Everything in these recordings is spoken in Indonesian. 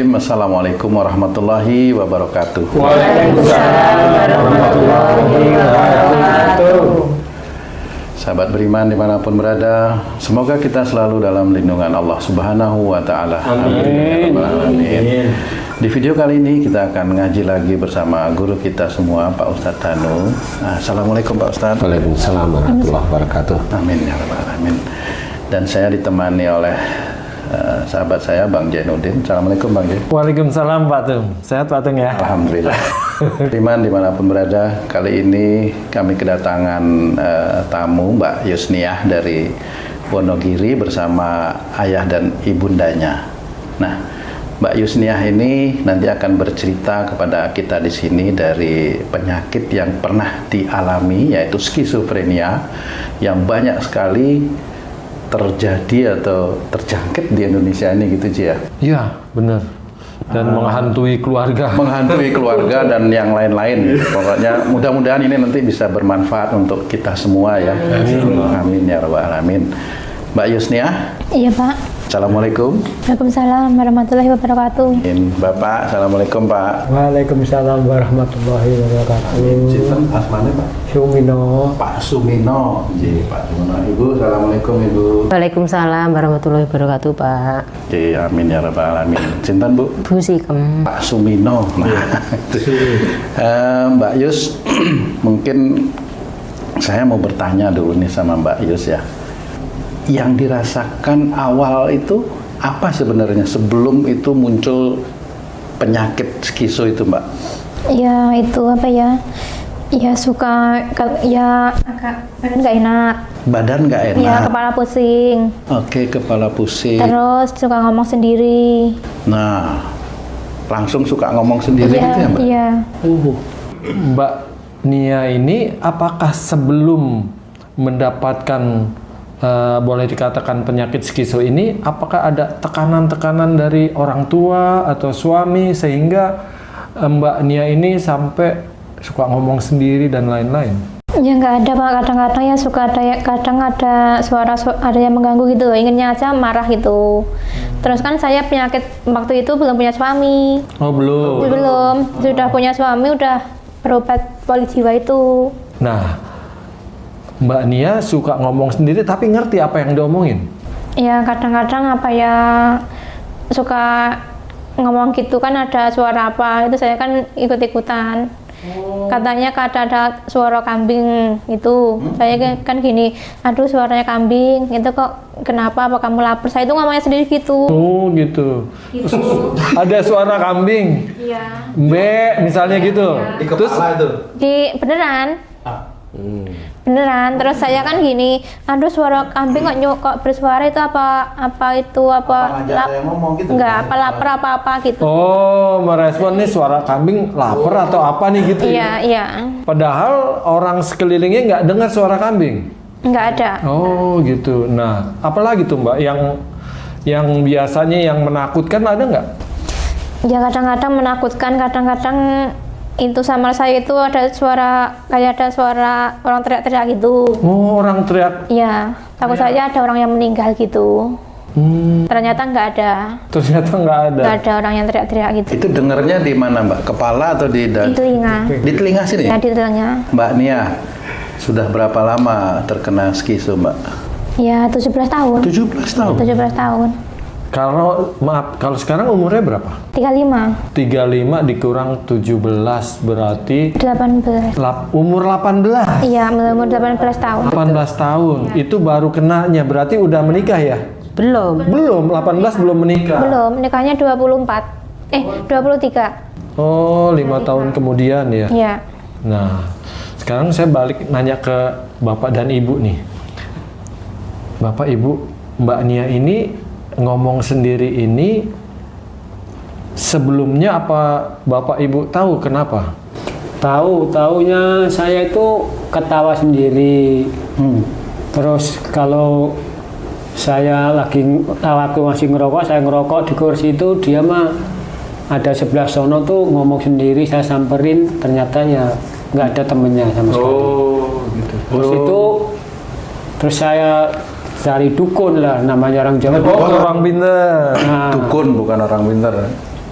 Bismillahirrahmanirrahim. Assalamualaikum warahmatullahi wabarakatuh. Waalaikumsalam warahmatullahi wabarakatuh. Sahabat beriman dimanapun berada, semoga kita selalu dalam lindungan Allah Subhanahu wa Ta'ala. Amin. Amin. Di video kali ini kita akan ngaji lagi bersama guru kita semua, Pak Ustadz Tanu. Assalamualaikum Pak Ustadz. Waalaikumsalam warahmatullahi wabarakatuh. Amin ya rabbal alamin. Dan saya ditemani oleh sahabat saya Bang Jainuddin. Assalamualaikum Bang Jain. Waalaikumsalam Pak Tung. Sehat Pak Tung ya? Alhamdulillah. Iman dimanapun berada, kali ini kami kedatangan tamu Mbak Yusniah dari Wonogiri bersama ayah dan ibundanya. Nah, Mbak Yusniah ini nanti akan bercerita kepada kita di sini dari penyakit yang pernah dialami, yaitu skizofrenia, yang banyak sekali terjadi atau terjangkit di Indonesia ini gitu Ci ya? Iya, benar. Dan menghantui keluarga. Menghantui keluarga dan yang lain-lain. Pokoknya mudah-mudahan ini nanti bisa bermanfaat untuk kita semua ya. Amin ya rabbal alamin. Mbak Yusniah? Iya Pak. Assalamualaikum. Waalaikumsalam warahmatullahi wabarakatuh. Bapak, Assalamualaikum Pak. Waalaikumsalam warahmatullahi wabarakatuh. Cinten asmane Pak? Sumino. Pak Sumino. Pak Sumino. Ibu, Assalamualaikum Ibu. Waalaikumsalam warahmatullahi wabarakatuh Pak. Amin ya rabbal alamin. Cinten Bu? Bu Sikem. Pak Sumino. Nah, Mbak Yus, mungkin saya mau bertanya dulu nih sama Mbak Yus ya. Yang dirasakan awal itu apa sebenarnya sebelum itu muncul penyakit skizo itu Mbak? Ya itu apa ya? Ya suka ya agak badan nggak enak. Badan nggak enak? Ya kepala pusing. Oke, kepala pusing. Terus suka ngomong sendiri. Nah, langsung suka ngomong sendiri gitu ya Mbak? Iya. Mbak Nia ini apakah sebelum mendapatkan boleh dikatakan penyakit skizo ini, apakah ada tekanan-tekanan dari orang tua atau suami sehingga Mbak Nia ini sampai suka ngomong sendiri dan lain-lain? Ya nggak ada Pak, kadang-kadang ya suka ada, kadang ada suara ada yang mengganggu gitu, inginnya aja marah gitu. Terus kan saya penyakit waktu itu belum punya suami. Oh belum? Belum, sudah punya suami, udah berobat poli jiwa itu. Nah, Mbak Nia suka ngomong sendiri tapi ngerti apa yang diomongin? Ya kadang-kadang apa ya suka ngomong gitu kan ada suara apa, itu saya kan ikut-ikutan. Katanya ada suara kambing itu, saya kan gini, aduh suaranya kambing, itu kok kenapa, apa kamu lapar? Saya itu ngomongnya sendiri gitu. Oh gitu. Ada suara kambing? Iya. Mbak misalnya gitu? Di kepala itu? Beneran. Beneran, terus saya kan gini, aduh suara kambing kok bersuara itu apa ngajak saya ngomong gitu? enggak, apa lapar apa gitu. Oh, merespon nih suara kambing lapar atau apa nih gitu Iya, ya? iya. Padahal orang sekelilingnya nggak dengar suara kambing? Enggak ada. Oh gitu. Nah, apalagi tuh Mbak yang biasanya yang menakutkan ada nggak? Ya kadang-kadang menakutkan, kadang-kadang itu sama saya itu ada suara, kayak ada suara orang teriak-teriak gitu. Oh, orang teriak. Iya, takut saya ada orang yang meninggal gitu. Ternyata nggak ada. Ternyata nggak ada. Nggak ada orang yang teriak-teriak gitu. Itu dengarnya di mana Mbak? Kepala atau di Di telinga. Di telinga sini? Ya, di telinga. Mbak Nia, sudah berapa lama terkena skizo Mbak? Ya, 17 tahun. 17 tahun? 17 tahun. Kalau sekarang umurnya berapa? 35. 35 dikurang 17 berarti 18. umur 18. Iya, umur 18 tahun. 18 tahun. Itu baru kenanya, berarti udah menikah ya? Belum. Belum, 18 belum menikah. Belum, nikahnya 23. Oh, 5 tahun kemudian ya? Iya. Nah, sekarang saya balik nanya ke Bapak dan Ibu nih. Bapak, Ibu, Mbak Nia ini ngomong sendiri ini sebelumnya apa Bapak Ibu tahu kenapa? Taunya saya itu ketawa sendiri. Terus kalau saya lagi waktu masih ngerokok, saya ngerokok di kursi itu, dia mah ada sebelah sono tuh ngomong sendiri, saya samperin, ternyata ya nggak ada temennya sama sekali. Oh, gitu. Terus saya cari dukun lah, namanya orang Jawa. Oh, orang pinter. Nah, Dukun bukan orang pinter.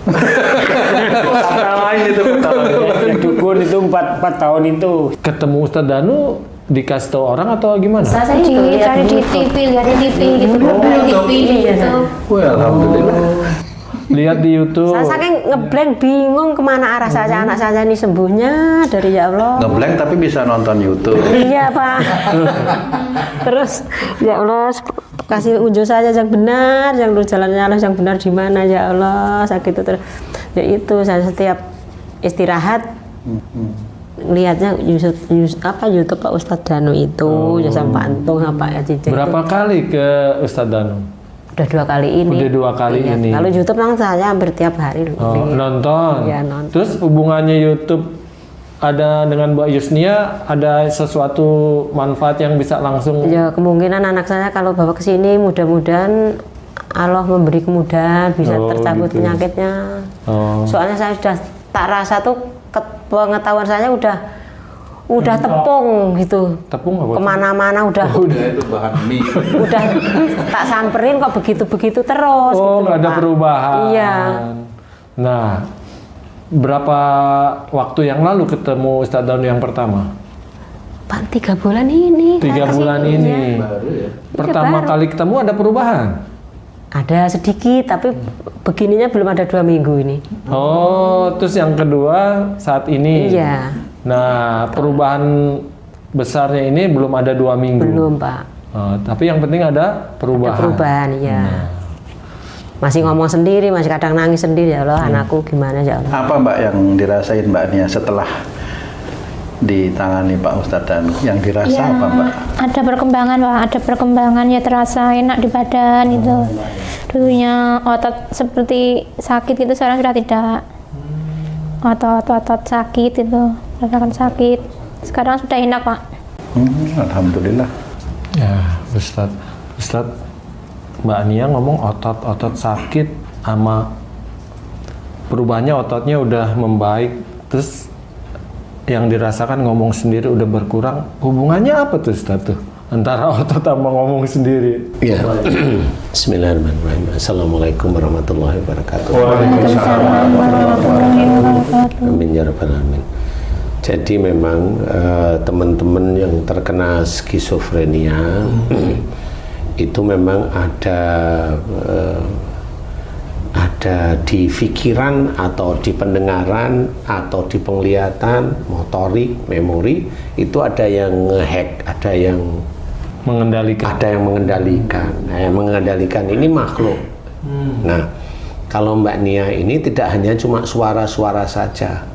Kata lain itu, kata lain. Jadi dukun itu 4 tahun itu. Ketemu Ustadz Danu dikasih tahu orang atau gimana? Saya cari di TV, lihat di TV gitu, di TV gitu. Wah, alhamdulillah. Lihat di YouTube. Saya saking ngeblank bingung kemana arah saja anak saya ini sembuhnya dari ya Allah. Ngeblank tapi bisa nonton YouTube. Iya Pak. Terus ya Allah kasih unjuk saja yang benar, yang lurus jalannya yang benar di mana ya Allah. Saya gitu terus. Ya itu saya setiap istirahat lihatnya YouTube Pak Ustadz Danu itu, ya sama Pak Antung sama Pak Cici. Berapa kali ke Ustadz Danu? Udah 2 kali ini. Udah 2 kali Iya. ini. Kalau YouTube langsung saya hampir tiap hari. Nonton. Iya, nonton. Terus hubungannya YouTube ada dengan Mbak Yusnia, ada sesuatu manfaat yang bisa langsung? Ya kemungkinan anak saya kalau bawa ke sini mudah-mudahan Allah memberi kemudahan bisa tercabut gitu. penyakitnya. Oh. Soalnya saya sudah tak rasa tuh pengetahuan saya udah tepung gitu. Tepung apa? Kemana-mana udah Itu bahan mie. udah tak samperin kok begitu-begitu terus. Oh, gitu nggak loh, ada Pak. perubahan. Iya. Nah, berapa waktu yang lalu ketemu Ustadz Danu yang pertama? Pak 3 bulan ini. 3 saya bulan kesini, ini. ya. Baru ya. Pertama baru. kali ketemu ada perubahan? Ada sedikit tapi begininya belum ada 2 minggu ini. Oh, terus yang kedua saat ini? Iya. Nah, perubahan besarnya ini belum ada 2 minggu? Belum Pak. Oh, tapi yang penting ada perubahan. Ada perubahan ya. Masih ngomong sendiri, masih kadang nangis sendiri ya Allah, anakku gimana ya Allah. Apa Mbak yang dirasain Mbak Nia setelah ditangani Pak Ustadz Danu? Yang dirasa Ya, apa Mbak? ada perkembangan Pak, ada perkembangan ya, terasa enak di badan itu. Dulunya otot seperti sakit itu sekarang sudah tidak. Otot sakit itu, rasakan sakit. Sekarang sudah enak Pak. Alhamdulillah. Ya, Ustadz, Mbak Nia ngomong otot sakit sama perubahannya ototnya udah membaik, terus yang dirasakan ngomong sendiri udah berkurang. Hubungannya apa tuh Ustadz tuh? Antara otot sama ngomong sendiri. Ya. Bismillahirrahmanirrahim. Assalamualaikum warahmatullahi wabarakatuh. Waalaikumsalam warahmatullahi wabarakatuh. Amin ya rabbal alamin. Jadi memang teman-teman yang terkena skizofrenia itu memang ada di pikiran atau di pendengaran atau di penglihatan, motorik, memori itu ada yang ngehack, ada yang Mengendalikan. mengendalikan. Nah, yang mengendalikan ini makhluk. Nah, kalau Mbak Nia ini tidak hanya cuma suara-suara saja,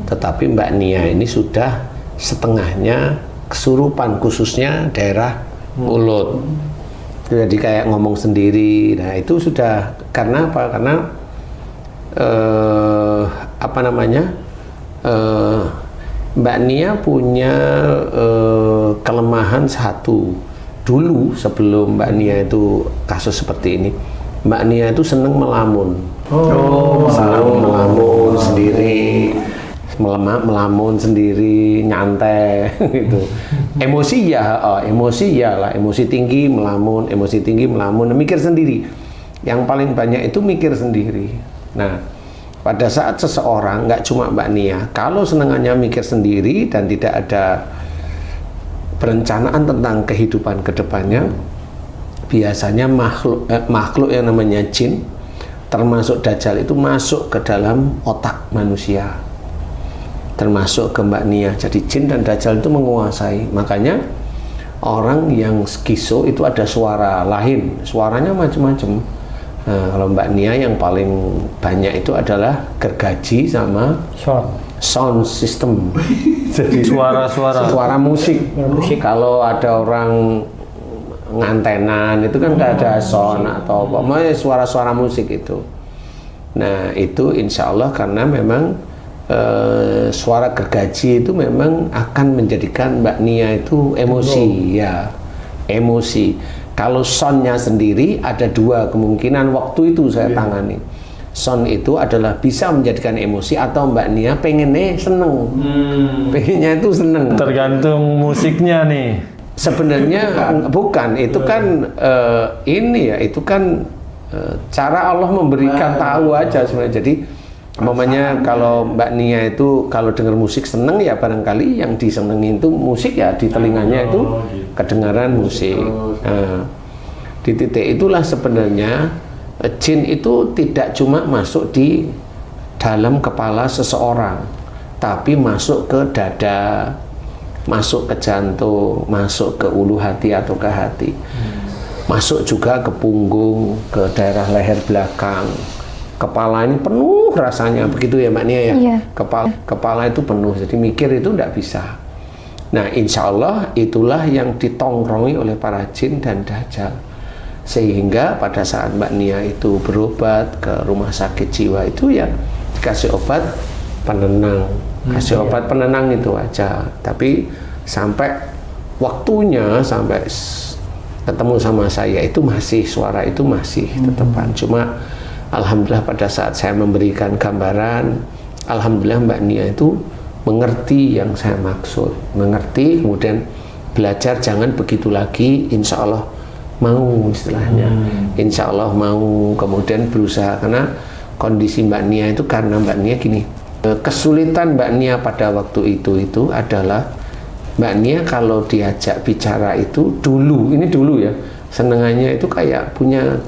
tetapi Mbak Nia ini sudah setengahnya kesurupan, khususnya daerah mulut. Jadi kayak ngomong sendiri. Nah, itu sudah karena apa? Karena Mbak Nia punya kelemahan satu. Dulu sebelum Mbak Nia itu kasus seperti ini, Mbak Nia itu seneng melamun. Seneng melamun sendiri, melamun sendiri, nyantai gitu. Emosi ya lah, emosi tinggi melamun, mikir sendiri. Yang paling banyak itu mikir sendiri. Nah, pada saat seseorang, nggak cuma Mbak Nia, kalau senengannya mikir sendiri dan tidak ada perencanaan tentang kehidupan kedepannya, biasanya makhluk yang namanya jin, termasuk Dajjal itu masuk ke dalam otak manusia, termasuk ke Mbak Nia. Jadi jin dan Dajjal itu menguasai. Makanya orang yang skizo itu ada suara lain, suaranya macam-macam. Nah, kalau Mbak Nia yang paling banyak itu adalah gergaji sama sound system. Jadi suara musik. Kalau ada orang ngantenan itu kan nggak ada sound atau apa, suara-suara musik itu. Nah, itu insya Allah karena memang suara gergaji itu memang akan menjadikan Mbak Nia itu emosi, ya, emosi. Kalau soundnya sendiri ada 2 kemungkinan waktu itu saya tangani. Sound itu adalah bisa menjadikan emosi atau Mbak Nia pengennya seneng, pengennya itu seneng. tergantung musiknya nih. Sebenarnya bukan, itu kan ini ya, itu kan cara Allah memberikan tahu aja sebenarnya. Jadi umpamanya kalau Mbak Nia itu kalau dengar musik seneng ya barangkali yang disenengin itu musik ya di telinganya itu kedengaran musik. Nah, di titik itulah sebenarnya jin itu tidak cuma masuk di dalam kepala seseorang, tapi masuk ke dada, masuk ke jantung, masuk ke ulu hati atau ke hati. Masuk juga ke punggung, ke daerah leher belakang. Kepala ini penuh rasanya, begitu ya Mbak Nia ya? Iya. Kepala itu penuh, jadi mikir itu tidak bisa. Nah, insya Allah itulah yang ditongkrongi oleh para jin dan dajjal. Sehingga pada saat Mbak Nia itu berobat ke rumah sakit jiwa itu ya dikasih obat penenang. Kasih obat penenang itu aja. Tapi sampai waktunya, sampai ketemu sama saya itu masih suara itu masih tetepan. Cuma alhamdulillah pada saat saya memberikan gambaran, alhamdulillah Mbak Nia itu mengerti yang saya maksud, mengerti, kemudian belajar jangan begitu lagi, insya Allah mau istilahnya, insya Allah mau, kemudian berusaha. Karena kondisi Mbak Nia itu karena Mbak Nia gini, kesulitan Mbak Nia pada waktu itu adalah Mbak Nia kalau diajak bicara itu dulu ya, senengannya itu kayak punya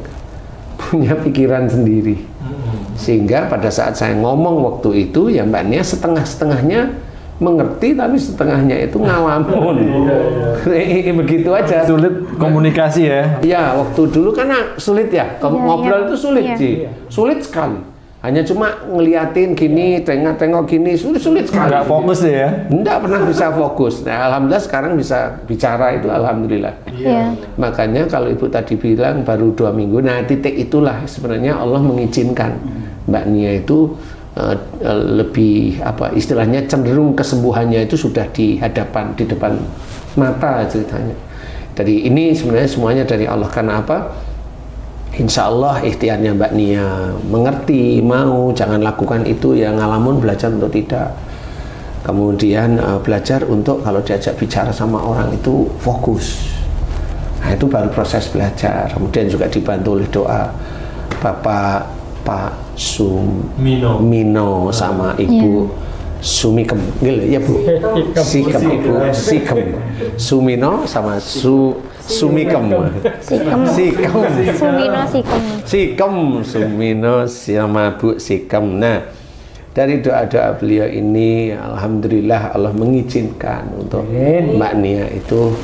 pikiran sendiri. Sehingga pada saat saya ngomong waktu itu ya Mbak Nia setengah-setengahnya mengerti tapi setengahnya itu ngalamun. Begitu aja. Sulit komunikasi ya. Ya, waktu dulu karena sulit ya. Ngobrol itu sulit sih. Sulit sekali. Hanya cuma ngeliatin gini, tengok-tengok gini, sulit sekali. Nggak fokus deh ya? Nggak pernah bisa fokus. Nah, alhamdulillah sekarang bisa bicara itu alhamdulillah. Iya. Makanya kalau Ibu tadi bilang baru 2 minggu, nah titik itulah sebenarnya Allah mengizinkan Mbak Nia itu lebih apa istilahnya cenderung kesembuhannya itu sudah di depan mata ceritanya. Jadi ini sebenarnya semuanya dari Allah. Karena apa? Insya Allah ikhtiarnya Mbak Nia mengerti, mau, jangan lakukan itu ya, ngalamun belajar untuk tidak. Kemudian belajar untuk kalau diajak bicara sama orang itu fokus. Nah itu baru proses belajar. Kemudian juga dibantu oleh doa Bapak Pak Sumino sama Ibu Sumikem, ya Bu, Sikem Ibu, Sikem, Sumino sama Sumikem, Sikem, Sumino sama Bu Sikem. Nah, dari doa-doa beliau ini, alhamdulillah Allah mengizinkan untuk Mbak Nia itu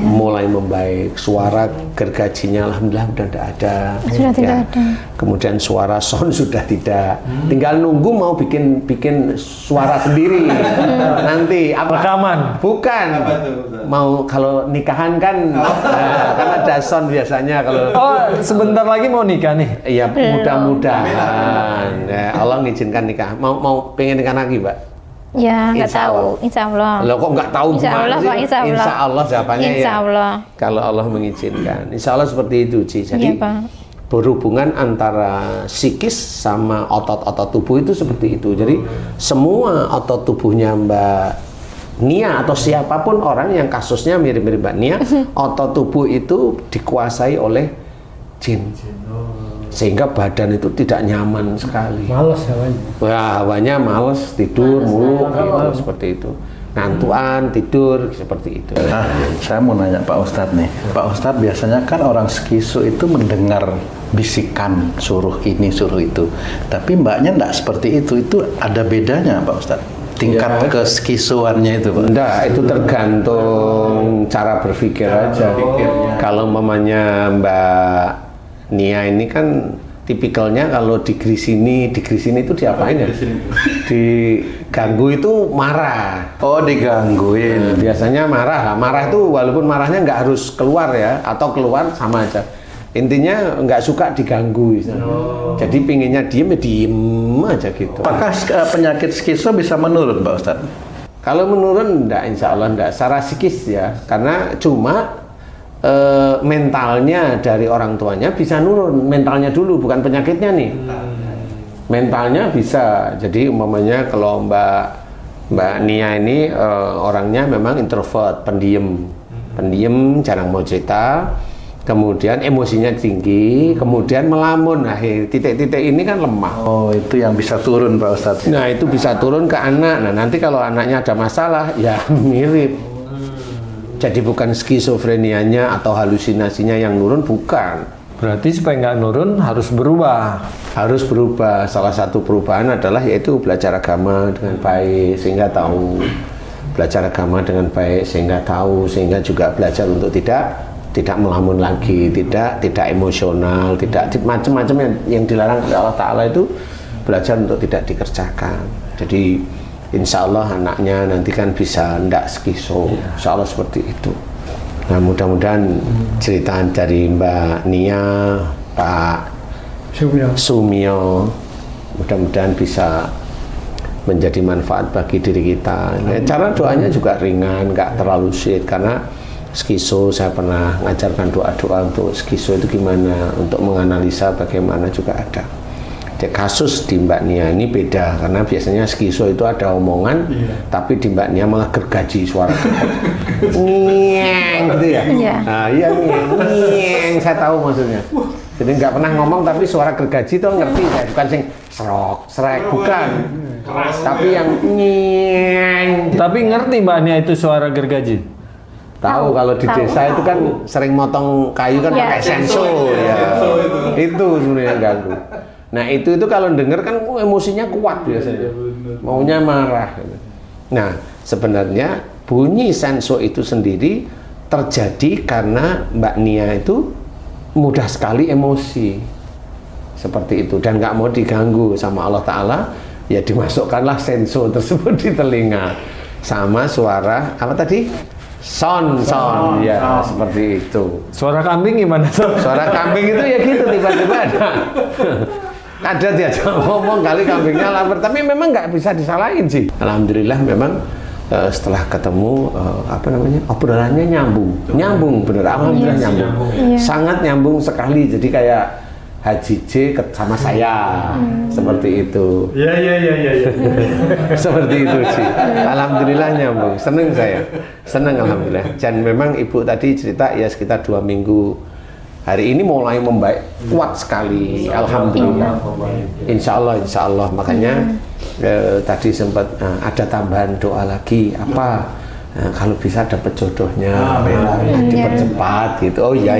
mulai membaik. Suara gergajinya alhamdulillah sudah tidak ada. Sudah tidak ada. Kemudian suara sound sudah tidak. Tinggal nunggu mau bikin suara sendiri. Nanti apa? Rekaman. Bukan. Mau kalau nikahan kan kan ada sound biasanya kalau. Oh, sebentar lagi mau nikah nih. Iya, mudah-mudahan. Ya, Allah mengizinkan nikah. Mau pengen nikah lagi, Mbak? Ya, nggak tahu. Insya Allah. Loh kok nggak tahu Insya Allah, sih? Pak, insya Allah. Insya Allah jawabannya Insya Allah. Kalau Allah mengizinkan. Insya Allah seperti itu, Ci. Jadi Iya, Pak. berhubungan antara psikis sama otot-otot tubuh itu seperti itu. Jadi semua otot tubuhnya Mbak Nia atau siapapun orang yang kasusnya mirip-mirip Mbak Nia, otot tubuh itu dikuasai oleh jin. Sehingga badan itu tidak nyaman sekali. Males hawanya. Wah, hawanya males, tidur mulu gitu, seperti itu. Ngantuan, tidur, seperti itu. Nah, saya mau nanya Pak Ustadz nih. Pak Ustadz biasanya kan orang skizo itu mendengar bisikan suruh ini, suruh itu. Tapi mbaknya enggak seperti itu. Itu ada bedanya Pak Ustadz? Tingkat keskizoannya itu Pak? Enggak, itu tergantung cara berpikir aja. Kalau mamanya Mbak Nia ini kan tipikalnya kalau digris ini itu diapain ya? Diganggu itu marah. Oh, digangguin. Biasanya marah lah. Marah itu walaupun marahnya nggak harus keluar ya, atau keluar sama aja. Intinya nggak suka diganggu. Jadi pinginnya diem ya diem aja gitu. Apakah penyakit skizo bisa menurun Pak Ustadz? Kalau menurun enggak, insya Allah enggak. Secara psikis ya, karena cuma mentalnya dari orang tuanya bisa nurun. Mentalnya dulu, bukan penyakitnya nih. Mentalnya bisa. Jadi umpamanya kalau Mbak Nia ini orangnya memang introvert, pendiam, jarang mau cerita. kemudian emosinya tinggi, kemudian melamun. Nah, titik-titik ini kan lemah. Oh, itu yang bisa turun Pak Ustadz. Nah, itu bisa turun ke anak. Nah, nanti kalau anaknya ada masalah, ya mirip. Jadi bukan skizofrenianya atau halusinasinya yang nurun, bukan. Berarti supaya nggak nurun harus berubah. Harus berubah. Salah satu perubahan adalah yaitu belajar agama dengan baik sehingga tahu. Belajar agama dengan baik sehingga tahu, sehingga juga belajar untuk tidak melamun lagi, tidak emosional, tidak macam-macam yang dilarang oleh Allah Ta'ala itu belajar untuk tidak dikerjakan. Jadi insya Allah anaknya nanti kan bisa tidak skizo, insya Allah seperti itu. Nah, mudah-mudahan cerita dari Mbak Nia, Pak Sumio, mudah-mudahan bisa menjadi manfaat bagi diri kita. Nah, cara doanya juga ringan, nggak terlalu sulit, karena skizo saya pernah ngajarkan doa-doa untuk skizo itu gimana, untuk menganalisa bagaimana juga ada. Jadi kasus di Mbak Nia ini beda, karena biasanya skizo itu ada omongan, tapi di Mbak Nia malah gergaji suara. Nyeng gitu ya? Iya. Nah, iya nyeng, saya tahu maksudnya. Jadi nggak pernah ngomong tapi suara gergaji itu ngerti saya, bukan sing serok, serek, bukan. Tapi yang nyeng. Tapi ngerti Mbak Nia itu suara gergaji? Tahu kalau di desa itu kan sering motong kayu kan pakai senso ya. Itu sebenarnya yang ganggu. Nah, itu kalau denger kan emosinya kuat biasanya. Maunya marah. Nah, sebenarnya bunyi senso itu sendiri terjadi karena Mbak Nia itu mudah sekali emosi. Seperti itu, dan nggak mau diganggu sama Allah Ta'ala, ya dimasukkanlah senso tersebut di telinga sama suara apa tadi? Son, ya seperti itu. Suara kambing gimana tuh? Suara kambing itu ya gitu, tiba-tiba ada diajak ngomong kali kambingnya lapar, tapi memang nggak bisa disalahin sih. Alhamdulillah memang setelah ketemu obrolannya nyambung bener, alhamdulillah nyambung. Sangat nyambung sekali, jadi kayak Haji J sama saya seperti itu. Iya. Seperti itu sih. Alhamdulillah nyambung. Seneng saya. Seneng alhamdulillah. Dan memang ibu tadi cerita ya sekitar 2 minggu. Hari ini mulai membaik kuat sekali. Alhamdulillah. Insya Allah. Makanya tadi sempat ada tambahan doa lagi apa? Kalau bisa dapat jodohnya, dipercepat gitu. Oh iya.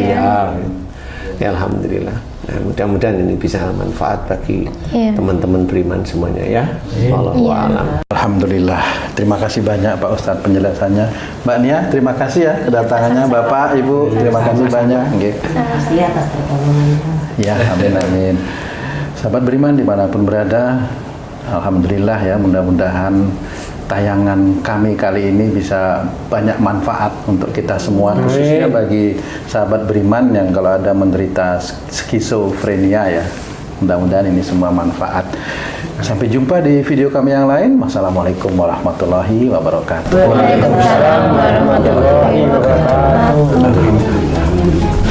Ya, alhamdulillah. Nah, mudah-mudahan ini bisa manfaat bagi teman-teman beriman semuanya ya. Wallahu a'lam. Alhamdulillah. Terima kasih banyak Pak Ustadz penjelasannya. Mbak Nia, terima kasih ya kedatangannya. Bapak, Ibu, terima kasih banyak. Terima kasih atas pertolongannya. Ya, amin. Sahabat beriman dimanapun berada, alhamdulillah ya, mudah-mudahan tayangan kami kali ini bisa banyak manfaat untuk kita semua, khususnya bagi sahabat beriman yang kalau ada menderita skizofrenia ya. Mudah-mudahan ini semua manfaat. Sampai jumpa di video kami yang lain. Wassalamualaikum warahmatullahi wabarakatuh. Waalaikumsalam warahmatullahi wabarakatuh.